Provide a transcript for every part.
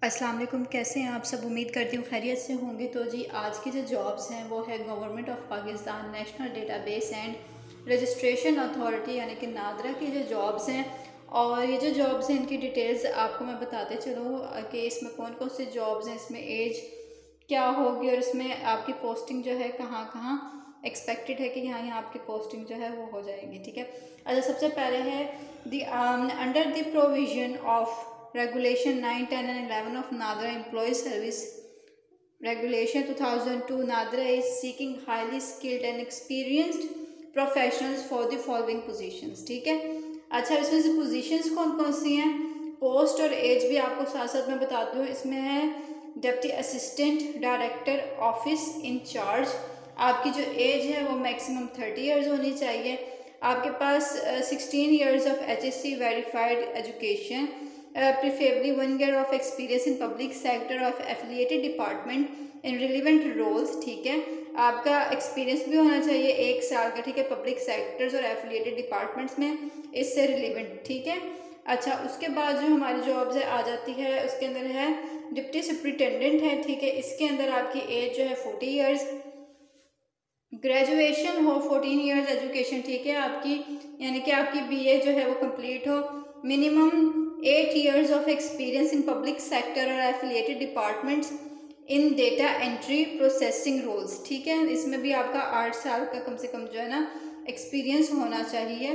अस्सलाम वालेकुम। कैसे हैं आप सब? उम्मीद करती हूँ खैरियत से होंगे। तो जी आज की जो जॉब्स हैं वो है government of Pakistan national database and registration authority यानी कि नादरा की जो जॉब्स हैं। और ये जो जॉब्स हैं इनकी डिटेल्स आपको मैं बताते चलूँ कि इसमें कौन कौन सी जॉब्स हैं, इसमें एज क्या होगी और इसमें आपकी पोस्टिंग जो है कहाँ कहाँ एक्सपेक्टेड है कि यहाँ यहाँ आपकी पोस्टिंग जो है वो हो जाएगी। ठीक है। अच्छा, सबसे पहले है the under the provision of Regulation 9, 10 and 11 of Nadra Employee Service Regulation 2002, Nadra is seeking highly skilled and experienced professionals for the following positions। ठीक है। अच्छा, इसमें से पोजीशंस कौन कौन सी हैं, पोस्ट और एज भी आपको साथ साथ में बताती हूँ। इसमें है deputy assistant director office incharge. आपकी जो एज है वो मैक्सिमम 30 ईयर्स होनी चाहिए। आपके पास 16 years of HSC verified education, preferably 1 year of experience in public sector of affiliated department in relevant roles। ठीक है। आपका एक्सपीरियंस भी होना चाहिए 1 साल का। ठीक है, पब्लिक सेक्टर्स और एफिलिएटेड डिपार्टमेंट्स में इससे रिलेवेंट। ठीक है। अच्छा, उसके बाद जो हमारी जॉब्स है आ जाती है, उसके अंदर है डिप्टी सुपरिटेंडेंट है। ठीक है, इसके अंदर आपकी एज जो है 40 ईयर्स, ग्रेजुएशन हो, 14 ईयर्स एजुकेशन। ठीक है, आपकी यानी कि आपकी BA जो है वो कंप्लीट हो, minimum 8 years of experience in public sector और affiliated departments in data entry processing roles। ठीक है, इसमें भी आपका 8 साल का कम से कम जो है ना एक्सपीरियंस होना चाहिए।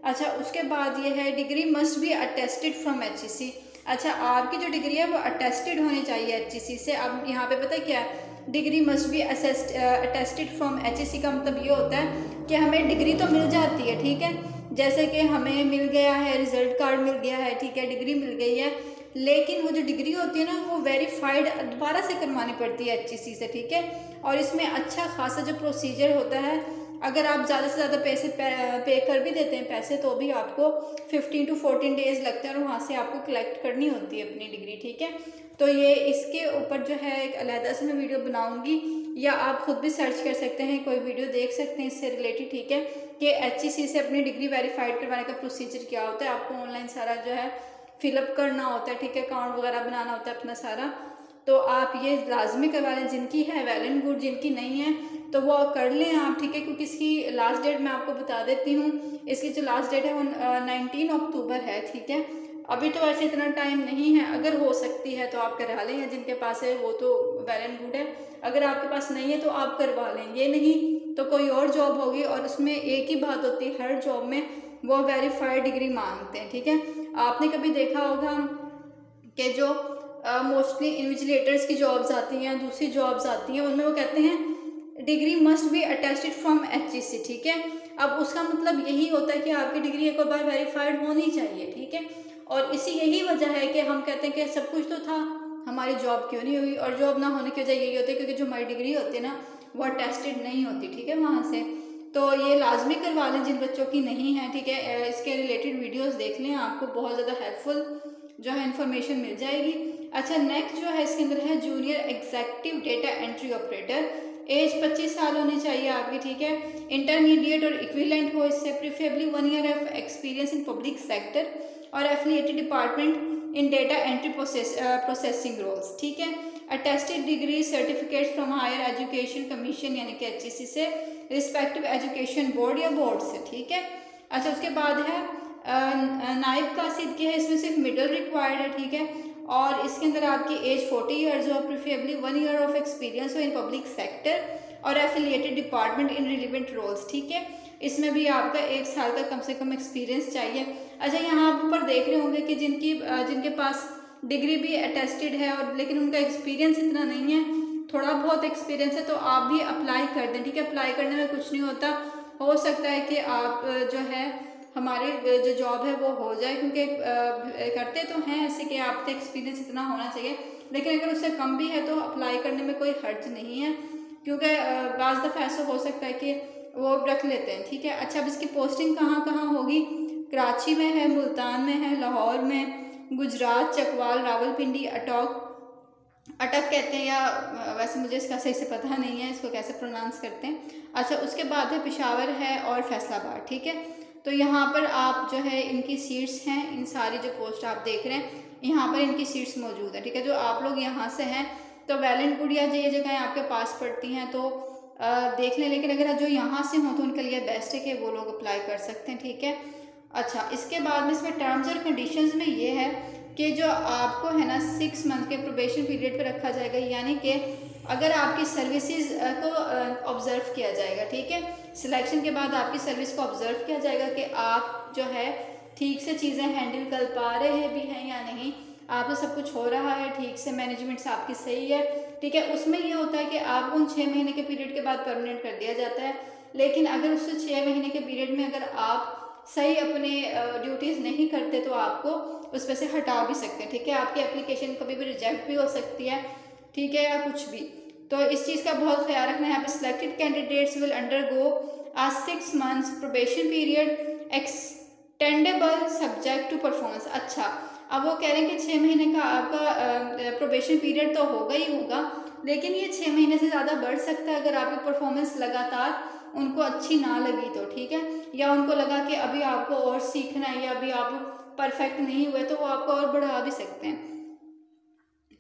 अच्छा, उसके बाद ये है degree must be attested from HEC। अच्छा, आपकी जो डिग्री है वो अटेस्टेड होनी चाहिए HEC से। अब यहाँ पे पता है क्या है, degree must be attested from HEC का मतलब ये होता है कि हमें डिग्री तो मिल जाती है। ठीक है, जैसे कि हमें मिल गया है, रिजल्ट कार्ड मिल गया है, ठीक है, डिग्री मिल गई है, लेकिन वो जो डिग्री होती है ना वो वेरीफाइड दोबारा से करवानी पड़ती है HEC से। ठीक है, और इसमें अच्छा खासा जो प्रोसीजर होता है, अगर आप ज़्यादा से ज़्यादा पैसे पे कर भी देते हैं पैसे, तो भी आपको 15 to 14 डेज़ लगते हैं और वहाँ से आपको कलेक्ट करनी होती है अपनी डिग्री। ठीक है, तो ये इसके ऊपर जो है एक अलहदा से मैं वीडियो बनाऊँगी, या आप खुद भी सर्च कर सकते हैं, कोई वीडियो देख सकते हैं इससे रिलेटेड। ठीक है, कि HEC से अपनी डिग्री वेरीफाइड करवाने का प्रोसीजर क्या होता है। आपको ऑनलाइन सारा जो है फिलअप करना होता है। ठीक है, अकाउंट वगैरह बनाना होता है अपना सारा, तो आप ये लाजमी करवा लें। जिनकी है वेल एंड गुड, जिनकी नहीं है तो वो कर लें आप। ठीक है, क्योंकि इसकी लास्ट डेट मैं आपको बता देती हूँ। इसकी जो लास्ट डेट है वो 19 अक्टूबर है। ठीक है, अभी तो वैसे इतना टाइम नहीं है, अगर हो सकती है तो आप करा लें, जिनके पास है वो तो वेल एंड गुड है, अगर आपके पास नहीं है तो आप करवा लें। ये नहीं तो कोई और जॉब होगी, और उसमें एक ही बात होती है, हर जॉब में वो वेरीफाइड डिग्री मांगते हैं। ठीक है, आपने कभी देखा होगा कि जो मोस्टली इन्विजिलेटर्स की जॉब्स आती हैं, दूसरी जॉब्स आती हैं, उनमें वो कहते हैं degree must be attested from HEC। ठीक है, अब उसका मतलब यही होता है कि आपकी डिग्री एक बार वेरीफाइड होनी चाहिए। ठीक है, और इसी यही वजह है कि हम कहते हैं कि सब कुछ तो था, हमारी जॉब क्यों नहीं हुई। और जॉब ना होने की वजह यही होती है क्योंकि जो हमारी डिग्री होती है ना वो अटेस्टेड नहीं होती। ठीक है, वहाँ से तो ये लाजमी करवा लें जिन बच्चों की नहीं है। ठीक है, इसके रिलेटेड वीडियोस देख लें, आपको बहुत ज़्यादा हेल्पफुल जो है इन्फॉर्मेशन मिल जाएगी। अच्छा, नेक्स्ट जो है इसके अंदर है junior executive data entry operator. Age 25 साल होनी चाहिए आपकी। ठीक है, इंटरमीडिएट और इक्विवेलेंट हो इससे, preferably 1 year of experience in public sector और affiliated department in data entry processing roles. ठीक है, attested degree certificates from higher education commission यानी कि HEC से, रिस्पेक्टिव एजुकेशन बोर्ड या बोर्ड से। ठीक है। अच्छा, उसके बाद है नायब कासिद की है, इसमें सिर्फ मिडल रिक्वायर्ड है। ठीक है, और इसके अंदर आपकी एज 40 ईयर्स हो, प्रीफरेबली 1 year ऑफ एक्सपीरियंस हो इन पब्लिक सेक्टर और affiliated department in relevant roles. ठीक है, इसमें भी आपका 1 साल का कम से कम एक्सपीरियंस चाहिए। अच्छा, यहाँ आप ऊपर देख रहे होंगे कि जिनके पास डिग्री भी अटेस्टेड है और लेकिन उनका एक्सपीरियंस इतना नहीं है, थोड़ा बहुत एक्सपीरियंस है, तो आप भी अप्लाई कर दें। ठीक है, अप्लाई करने में कुछ नहीं होता, हो सकता है कि आप जो है हमारी जो जॉब है वो हो जाए, क्योंकि करते तो हैं ऐसे कि आपका एक्सपीरियंस इतना होना चाहिए, लेकिन अगर उससे कम भी है तो अप्लाई करने में कोई हर्ज नहीं है, क्योंकि बाज़ दफ़ा ऐसा हो सकता है कि वो रख लेते हैं। ठीक है। अच्छा, अब इसकी पोस्टिंग कहाँ कहाँ होगी? कराची में है, मुल्तान में है, लाहौर में, गुजरात, चकवाल, रावलपिंडी, अटक कहते हैं, या वैसे मुझे इसका सही से पता नहीं है इसको कैसे प्रोनाउंस करते हैं। अच्छा, उसके बाद है पेशावर है और फैसलाबाद। ठीक है, तो यहाँ पर आप जो है इनकी सीट्स हैं, इन सारी जो पोस्ट आप देख रहे हैं यहाँ पर इनकी सीट्स मौजूद हैं, ठीक है। जो आप लोग यहाँ से हैं तो वेल एंड गुड, या ये जगह आपके पास पड़ती हैं तो देख लें, लेकिन अगर जो यहाँ से हों तो उनके लिए बेस्ट है कि वो लोग अप्लाई कर सकते हैं, ठीक है। अच्छा, इसके बाद में इसमें टर्म्स और कंडीशंस में ये है कि जो आपको है ना 6 मंथ के प्रोबेशन पीरियड पे रखा जाएगा, यानी कि अगर आपकी सर्विसेज को ऑब्ज़र्व किया जाएगा, ठीक है। सिलेक्शन के बाद आपकी सर्विस को ऑब्ज़र्व किया जाएगा कि आप जो है ठीक से चीज़ें हैंडल कर पा रहे भी हैं या नहीं, आप तो सब कुछ हो रहा है ठीक से, मैनेजमेंट आपकी सही है, ठीक है। उसमें ये होता है कि आपको उन 6 महीने के पीरियड के बाद परमानेंट कर दिया जाता है, लेकिन अगर उससे 6 महीने के पीरियड में अगर आप सही अपने ड्यूटीज़ नहीं करते तो आपको उस पर से हटा भी सकते हैं, ठीक है। आपकी एप्लीकेशन कभी भी रिजेक्ट भी हो सकती है, ठीक है, या कुछ भी। तो इस चीज़ का बहुत ख्याल रखना है। यहाँ पे selected candidates will undergo a 6 months probation period extendable subject to performance. अच्छा, अब वो कह रहे हैं कि 6 महीने का आपका प्रोबेशन पीरियड तो होगा ही होगा, लेकिन ये 6 महीने से ज़्यादा बढ़ सकता है अगर आपकी परफॉर्मेंस लगातार उनको अच्छी ना लगी तो, ठीक है। या उनको लगा कि अभी आपको और सीखना है या अभी आप परफेक्ट नहीं हुए तो वो आपको और बढ़ा भी सकते हैं,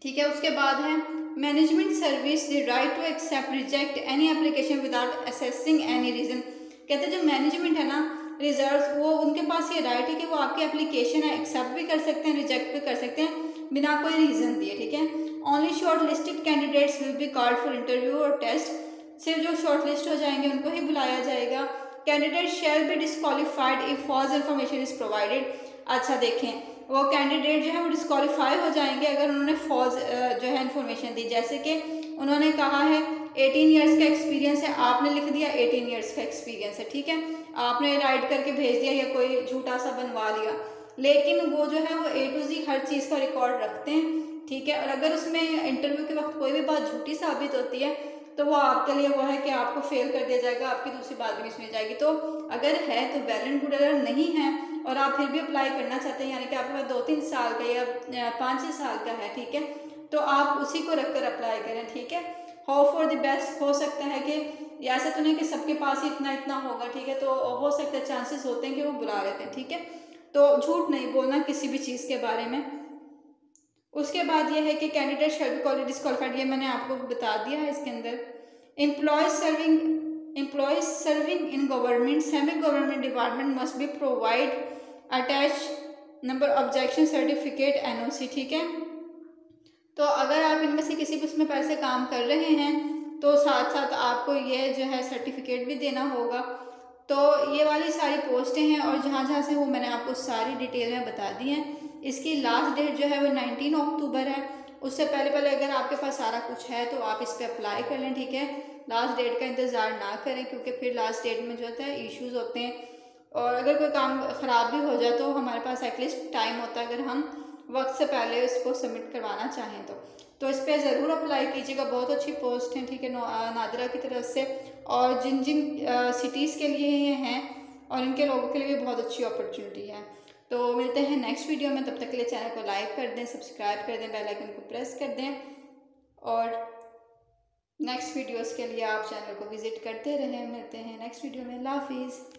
ठीक है। उसके बाद है management service the right to accept reject any application without assessing any reason. कहते हैं जो मैनेजमेंट है ना रिजर्व, वो उनके पास ये राइट है कि वो आपकी एप्लीकेशन है एक्सेप्ट भी कर सकते हैं, रिजेक्ट भी कर सकते हैं बिना कोई रीज़न दिए, ठीक है। Only short listed candidates will be called for interview और टेस्ट। सिर्फ जो शॉर्ट लिस्ट हो जाएंगे उनको ही बुलाया जाएगा। Candidate shall be disqualified if false information is provided. अच्छा देखें, वो कैंडिडेट जो है वो डिस्क्वालीफाई हो जाएंगे अगर उन्होंने फॉल्स जो है इन्फॉर्मेशन दी, जैसे कि उन्होंने कहा है 18 ईयर्स का एक्सपीरियंस है, आपने लिख दिया 18 ईयर्स का एक्सपीरियंस है, ठीक है, आपने राइट करके भेज दिया या कोई झूठा सा बनवा लिया, लेकिन वो जो है वो A to Z हर चीज़ का रिकॉर्ड रखते हैं, ठीक है। और अगर उसमें इंटरव्यू के वक्त कोई भी बात झूठी साबित होती है तो वो आपके लिए वो है कि आपको फेल कर दिया जाएगा, आपकी दूसरी बात भी नहीं सुनी जाएगी। तो अगर है तो वेल एंड गुड, अगर नहीं है और आप फिर भी अप्लाई करना चाहते हैं, यानी कि आपके पास 2-3 साल का या 5-6 साल का है, ठीक है, तो आप उसी को रखकर अप्लाई करें, ठीक है। Hope for the best. हो सकता है कि ऐसा तो नहीं कि सबके पास इतना इतना होगा, ठीक है, तो हो सकता है चांसेस होते हैं कि वो बुला लेते हैं, ठीक है। तो झूठ नहीं बोलना किसी भी चीज़ के बारे में। उसके बाद ये है कि candidate shall be called disqualified, ये मैंने आपको बता दिया है इसके अंदर। Employees serving in government semi government department must be provide attach number objection certificate NOC, ठीक है। तो अगर आप इनमें से किसी भी उसमें पैसे काम कर रहे हैं तो साथ साथ आपको ये जो है सर्टिफिकेट भी देना होगा। तो ये वाली सारी पोस्टें हैं और जहाँ जहाँ से वो मैंने आपको सारी डिटेल में बता दी हैं। इसकी लास्ट डेट जो है वो 19 अक्टूबर है। उससे पहले पहले अगर आपके पास सारा कुछ है तो आप इस पर अप्लाई कर लें, ठीक है। लास्ट डेट का इंतज़ार ना करें क्योंकि फिर लास्ट डेट में जो होता है इश्यूज़ होते हैं, और अगर कोई काम ख़राब भी हो जाए तो हमारे पास एटलीस्ट टाइम होता है अगर हम वक्त से पहले इसको सबमिट करवाना चाहें तो इस पर ज़रूर अप्लाई कीजिएगा। बहुत अच्छी पोस्ट है, ठीक है, नादिरा की तरफ से, और जिन जिन सिटीज़ के लिए ये हैं और इनके लोगों के लिए भी बहुत अच्छी अपॉर्चुनिटी है। तो मिलते हैं नेक्स्ट वीडियो में, तब तक के लिए चैनल को लाइक कर दें, सब्सक्राइब कर दें, बेल आइकन को प्रेस कर दें, और नेक्स्ट वीडियोस के लिए आप चैनल को विज़िट करते रहें। मिलते हैं नेक्स्ट वीडियो में। अल्लाह हाफिज़।